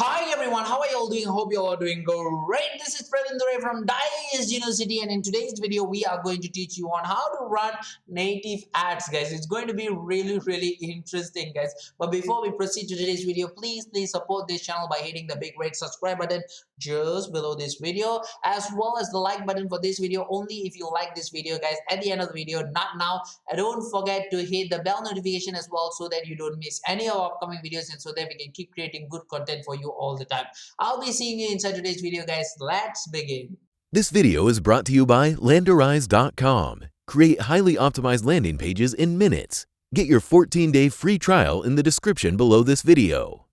Hi everyone, how are you all doing? Hope you all doing great. This is Pravindra from Dice University, and in today's video, we are going to teach you on how to run native ads, guys. It's going to be really interesting, guys. But before we proceed to today's video, please support this channel by hitting the big red subscribe button just below this video, as well as the like button for this video. Only if you like this video, guys. At the end of the video, not now. And don't forget to hit the bell notification as well, so that you don't miss any of our upcoming videos, and so that we can keep creating good content for you all the time. I'll be seeing you inside today's video, guys. Let's begin. This video is brought to you by Landorize.com. Create highly optimized landing pages in minutes. Get your 14-day free trial in the description below this video.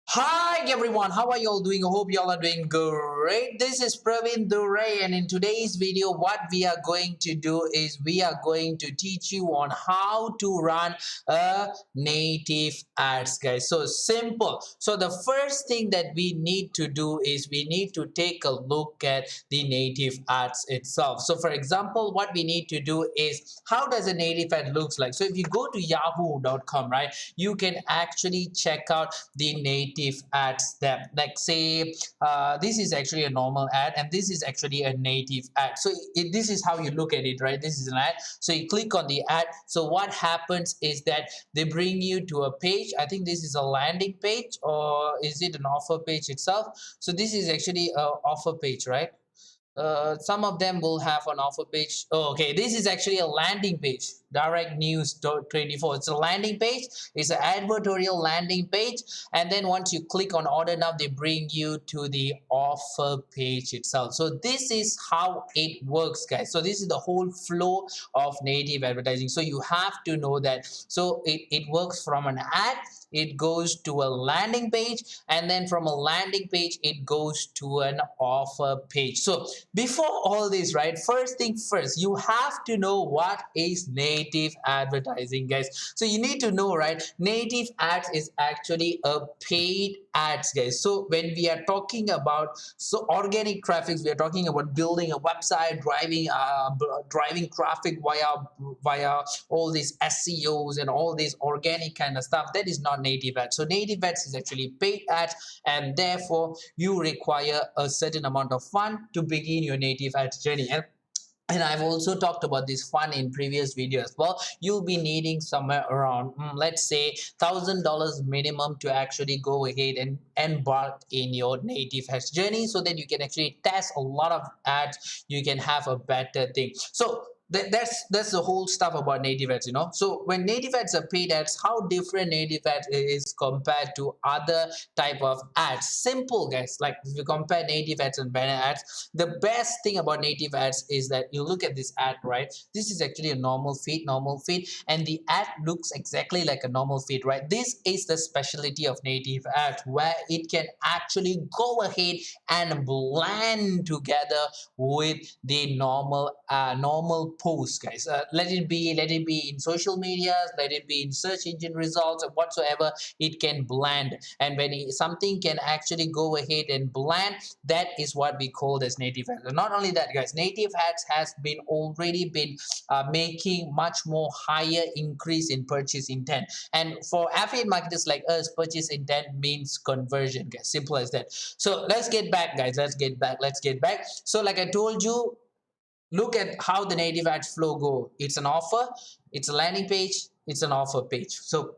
Hi everyone, how are you all doing? I hope you all are doing great. This is Praveen Duray, and in today's video what we are going to do is we are going to teach you on how to run a native ads, guys. So simple. So the first thing that we need to do is we need to take a look at the native ads itself. So for example, what we need to do is, how does a native ad looks like? So if you go to yahoo.com, right, you can actually check out the native ads tab. Like say this is actually a normal ad, and this is actually a native ad. So this is how you look at it, right? This is an ad. So you click on the ad. So what happens is that they bring you to a page. I think this is a landing page, or is it an offer page itself? So this is actually a offer page, right? Some of them will have an offer page. Oh, okay, this is actually a landing page. Direct News 24. It's a landing page. It's an advertorial landing page, and then once you click on order now, they bring you to the offer page itself. So this is how it works, guys. So this is the whole flow of native advertising. So you have to know that. So it works from an ad, it goes to a landing page, and then from a landing page it goes to an offer page. So before all this, right, first thing first, you have to know what is native advertising, guys. So you need to know, right, native ads is actually a paid ads, guys. So when we are talking about organic traffic, we are talking about building a website, driving traffic via all these SEOs and all this organic kind of stuff. That is not native ads. So native ads is actually paid ads, and therefore you require a certain amount of fund to begin your native ads journey. And I've also talked about this fund in previous video as well. You'll be needing somewhere around, let's say, $1,000 minimum to actually go ahead and embark in your native ads journey, so that you can actually test a lot of ads. You can have a better thing. So that's the whole stuff about native ads, so when native ads are paid ads, how different native ads is compared to other type of ads? Simple, guys. Like if you compare native ads and banner ads, the best thing about native ads is that you look at this ad, right? This is actually a normal feed, and the ad looks exactly like a normal feed, right? This is the specialty of native ads, where it can actually go ahead and blend together with the normal post, guys. Let it be in social media, let it be in search engine results, or whatsoever. It can blend, and when something can actually go ahead and blend, that is what we call as native ads. And not only that, guys, native ads has been already been making much more higher increase in purchase intent. And for affiliate marketers like us, purchase intent means conversion, guys. Simple as that. So let's get back, guys. Let's get back. So like I told you, look at how the native ads flow go. It's an offer, it's a landing page, it's an offer page. So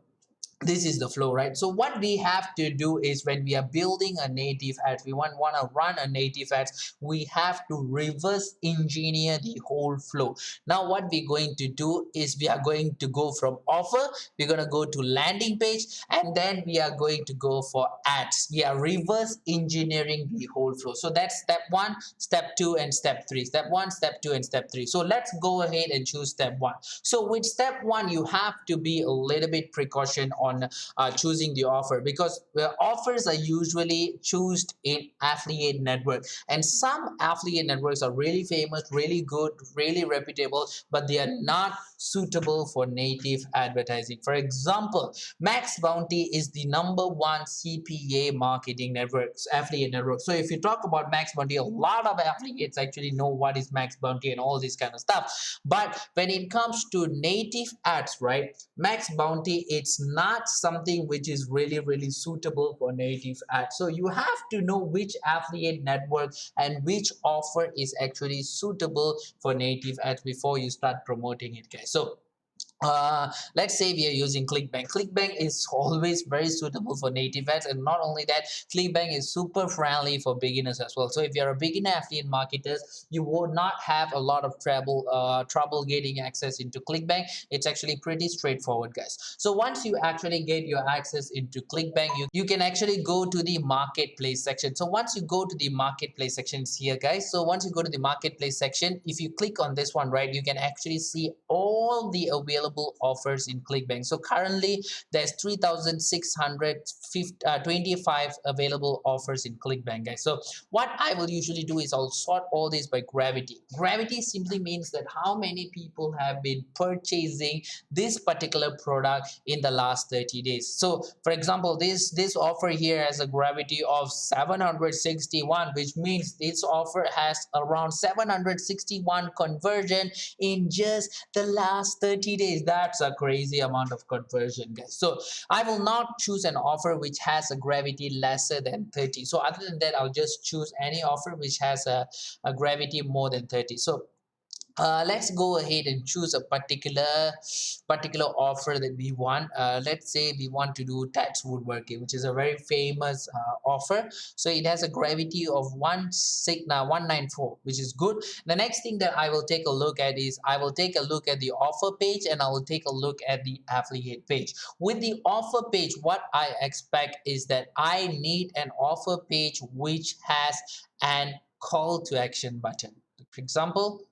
this is the flow, right? So what we have to do is, when we are building a native ad, we want to run a native ads, we have to reverse engineer the whole flow. Now what we're going to do is, we are going to go from offer, we're going to go to landing page, and then we are going to go for ads. We are reverse engineering the whole flow. So that's step 1, step 2, and step 3. Step 1, step 2, and step 3. So let's go ahead and choose step 1. So with step 1, you have to be a little bit precaution on choosing the offer, because the offers are usually chosen in affiliate network, and some affiliate networks are really famous, really good, really reputable, but they are not suitable for native advertising. For example, Max Bounty is the #1 CPA marketing network, affiliate network. So if you talk about Max Bounty, a lot of affiliates actually know what is Max Bounty and all this kind of stuff. But when it comes to native ads, right, Max Bounty, it's not not something which is really suitable for native ads. So you have to know which affiliate network and which offer is actually suitable for native ads before you start promoting it, guys. So let's say we are using clickbank. Clickbank is always very suitable for native ads, and not only that, clickbank is super friendly for beginners as well. So if you're a beginner affiliate marketers, you will not have a lot of trouble getting access into clickbank. It's actually pretty straightforward, guys. So once you actually get your access into clickbank, you can actually go to the marketplace section. So once you go to the marketplace sections here, guys, so once you go to the marketplace section, if you click on this one, right, you can actually see all the available offers in clickbank. So currently there's 3,625 available offers in clickbank, guys. So what I will usually do is I'll sort all this by gravity. Gravity simply means that how many people have been purchasing this particular product in the last 30 days. So for example, this offer here has a gravity of 761, which means this offer has around 761 conversion in just the last 30 days. That's a crazy amount of conversion, guys. So I will not choose an offer which has a gravity lesser than 30. So other than that, I'll just choose any offer which has a gravity more than 30. So let's go ahead and choose a particular offer that we want. Let's say we want to do tax woodworking, which is a very famous offer. So it has a gravity of 194, which is good. The next thing that I will take a look at is I will take a look at the offer page, and I will take a look at the affiliate page. With the offer page, what I expect is that I need an offer page which has an call to action button. For example,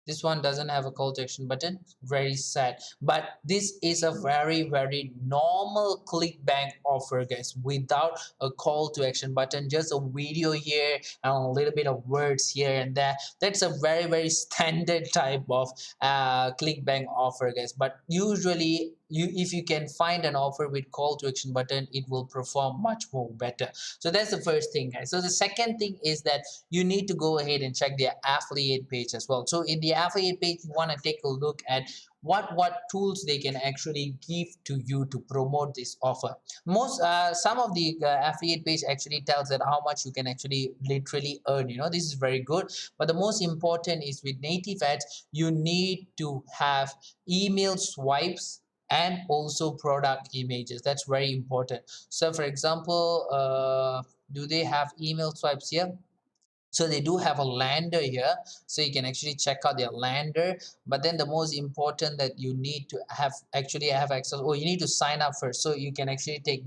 this one doesn't have a call to action button. Very sad. But this is a very normal clickbank offer, guys, without a call to action button. Just a video here and a little bit of words here and there. That's a very standard type of clickbank offer, guys. But usually, if you can find an offer with call to action button, it will perform much more better. So that's the first thing, guys. So the second thing is that you need to go ahead and check their affiliate page as well. So in the affiliate page, you want to take a look at what tools they can actually give to you to promote this offer. Some of the affiliate page actually tells that how much you can actually literally earn. This is very good, but the most important is with native ads, you need to have email swipes and also product images. That's very important. So for example, do they have email swipes here? So they do have a lander here, so you can actually check out their lander. But then the most important that you need to have access, or you need to sign up first. So you can actually take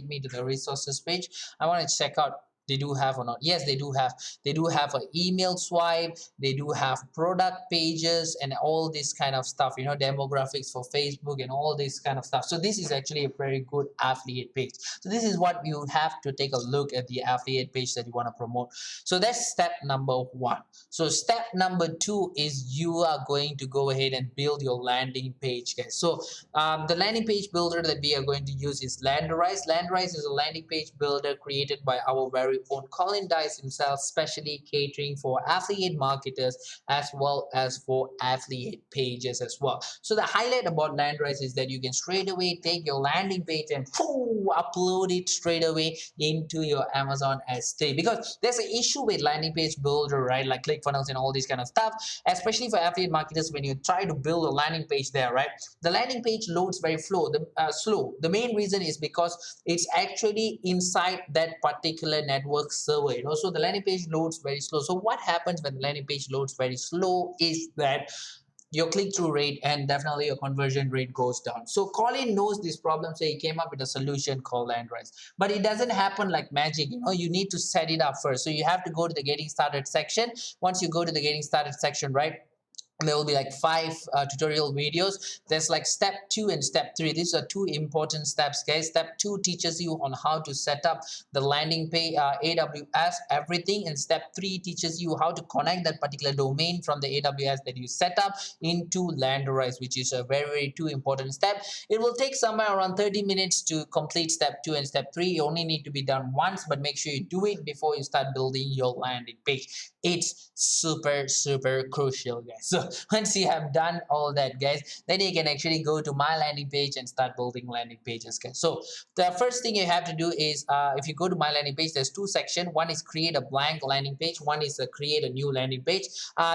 me to the resources page. I want to check out they do have or not. Yes, they do have an email swipe, they do have product pages and all this kind of stuff, demographics for Facebook and all this kind of stuff. So this is actually a very good affiliate page. So this is what you have to take a look at, the affiliate page that you want to promote. So that's step number one. So step number two is you are going to go ahead and build your landing page, guys. So the landing page builder that we are going to use is Landorize. Landorize is a landing page builder created by our very own Colin Dice himself, specially catering for affiliate marketers as well as for affiliate pages as well. So the highlight about Landorize is that you can straight away take your landing page and upload it straight away into your Amazon S3, because there's an issue with landing page builder, right? Like ClickFunnels and all these kind of stuff, especially for affiliate marketers. When you try to build a landing page there, right, the landing page loads very slow. The main reason is because it's actually inside that particular network server, so the landing page loads very slow. So what happens when the landing page loads very slow is that your click-through rate and definitely your conversion rate goes down. So Colin knows this problem, so he came up with a solution called Landorize. But it doesn't happen like magic. You need to set it up first. So you have to go to the getting started section. Once you go to the getting started section, right, there will be like 5 tutorial videos. There's like step 2 and step 3. These are 2 important steps, guys. Step 2 teaches you on how to set up the landing page, AWS, everything, and step 3 teaches you how to connect that particular domain from the AWS that you set up into Landorize, which is a very 2 important step. It will take somewhere around 30 minutes to complete step 2 and step 3. You only need to be done once, but make sure you do it before you start building your landing page. It's super crucial, guys. So once you have done all that, guys, then you can actually go to my landing page and start building landing pages, guys. So the first thing you have to do is if you go to my landing page, there's two sections. One is create a blank landing page, one is create a new landing page.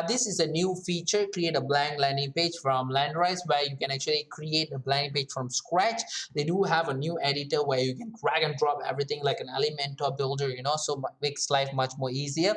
This is a new feature, create a blank landing page from Landorize, where you can actually create a landing page from scratch. They do have a new editor where you can drag and drop everything like an Elementor builder, so makes life much more easier,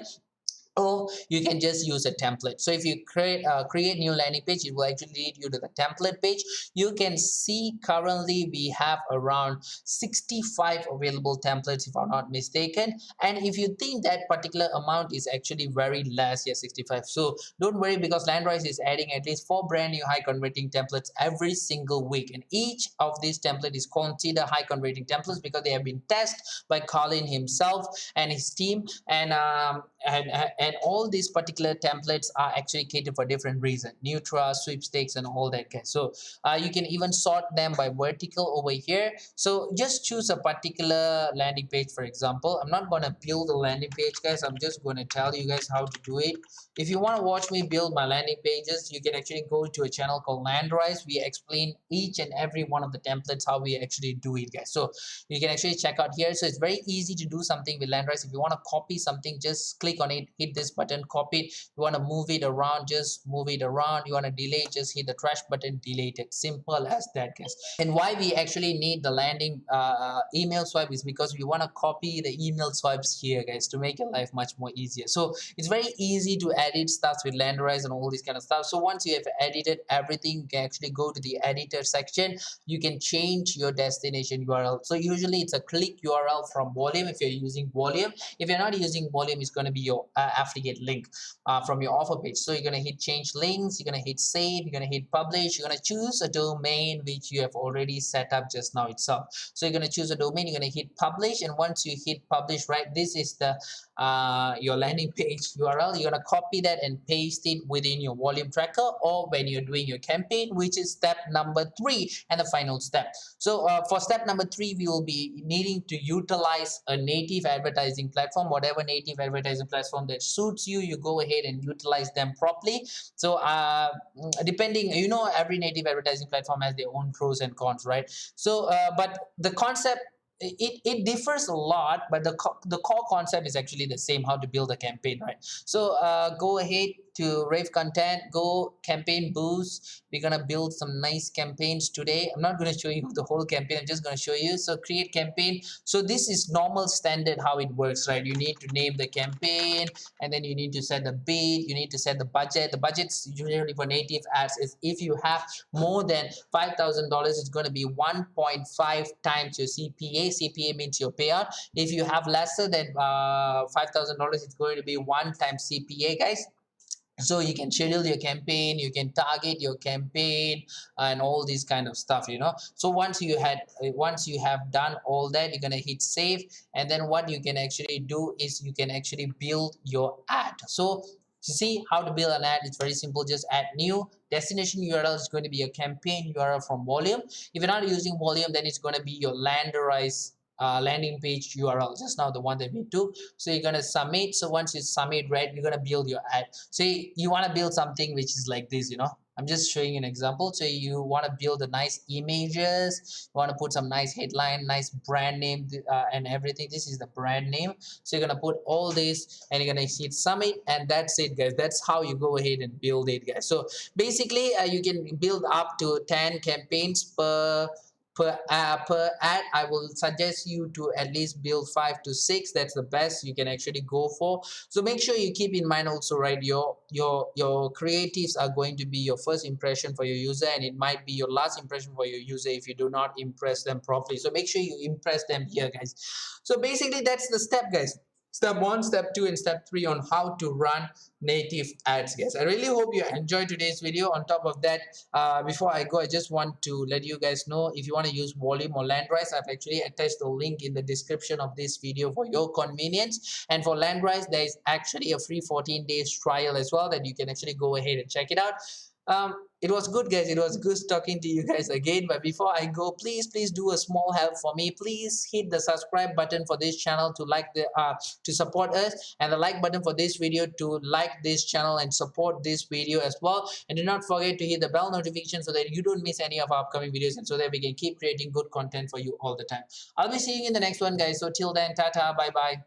or you can just use a template. So if you create new landing page, it will actually lead you to the template page. You can see currently we have around 65 available templates, if I'm not mistaken. And if you think that particular amount is actually very less, yeah, 65, so don't worry, because Landorize is adding at least 4 brand new high converting templates every single week, and each of these templates is considered high converting templates because they have been tested by Colin himself and his team. And all these particular templates are actually catered for different reasons: Nutra, sweepstakes, and all that, guys. So you can even sort them by vertical over here. So just choose a particular landing page. For example, I'm not going to build a landing page, guys. I'm just going to tell you guys how to do it. If you want to watch me build my landing pages, you can actually go to a channel called Landorize. We explain each and every one of the templates, how we actually do it, guys. So you can actually check out here. So it's very easy to do something with Landorize. If you want to copy something, just click on it, hit this button, copy it. You want to move it around, just move it around. You want to delete, just hit the trash button, delete it. Simple as that, guys. And why we actually need the landing email swipe is because we want to copy the email swipes here, guys, to make your life much more easier. So it's very easy to edit stuff with Landorize and all this kind of stuff. So once you have edited everything, you can actually go to the editor section. You can change your destination URL. So usually it's a click URL from Volume if you're using Volume. If you're not using Volume, it's going to be your affiliate link from your offer page. So you're going to hit change links, you're going to hit save, you're going to hit publish, you're going to choose a domain which you have already set up just now itself. So you're going to choose a domain, you're going to hit publish, and once you hit publish, right, this is the your landing page URL. You're going to copy that and paste it within your volume tracker, or when you're doing your campaign, which is step number 3 and the final step. So for step number 3, we will be needing to utilize a native advertising platform. Whatever native advertising platform that suits you, you go ahead and utilize them properly. So depending, every native advertising platform has their own pros and cons, right? So but the concept, it differs a lot, but the core concept is actually the same, how to build a campaign, right? So go ahead to Rave Content, go campaign boost. We're gonna build some nice campaigns today. I'm not gonna show you the whole campaign, I'm just gonna show you. So create campaign. So this is normal standard how it works, right? You need to name the campaign, and then you need to set the bid, you need to set the budget. The budget's usually for native ads is if you have more than $5,000, it's going to be 1.5 times your CPA. CPA means your payout. If you have lesser than $5,000, it's going to be 1 times CPA, guys. So you can schedule your campaign, you can target your campaign, and all this kind of stuff. So once you have done all that, you're gonna hit save, and then what you can actually do is you can actually build your ad. So to see how to build an ad, it's very simple. Just add new destination URL is going to be a campaign URL from Volume. If you're not using Volume, then it's going to be your Landorize landing page URL, just now the one that we do. So you're gonna submit. So once you submit, right, you're gonna build your ad. So you want to build something which is like this. I'm just showing you an example. So you want to build a nice images, you want to put some nice headline, nice brand name, and everything. This is the brand name. So you're gonna put all this, and you're gonna hit submit, and that's it, guys. That's how you go ahead and build it, guys. So basically you can build up to 10 campaigns per ad. I will suggest you to at least build 5 to 6. That's the best you can actually go for. So make sure you keep in mind also, right, your creatives are going to be your first impression for your user, and it might be your last impression for your user if you do not impress them properly. So make sure you impress them here, guys. So basically that's the step, guys. Step 1, step 2, and step 3 on how to run native ads, guys. I really hope you enjoyed today's video. On top of that, before I go, I just want to let you guys know, if you want to use Volume or Landorize, I've actually attached the link in the description of this video for your convenience. And for Landorize, there is actually a free 14 days trial as well that you can actually go ahead and check it out. It was good, guys. It was good talking to you guys again. But before I go, please do a small help for me. Please hit the subscribe button for this channel to to support us, and the like button for this video to like this channel and support this video as well. And do not forget to hit the bell notification so that you don't miss any of our upcoming videos, and so that we can keep creating good content for you all the time. I'll be seeing you in the next one, guys. So till then, tata, bye bye.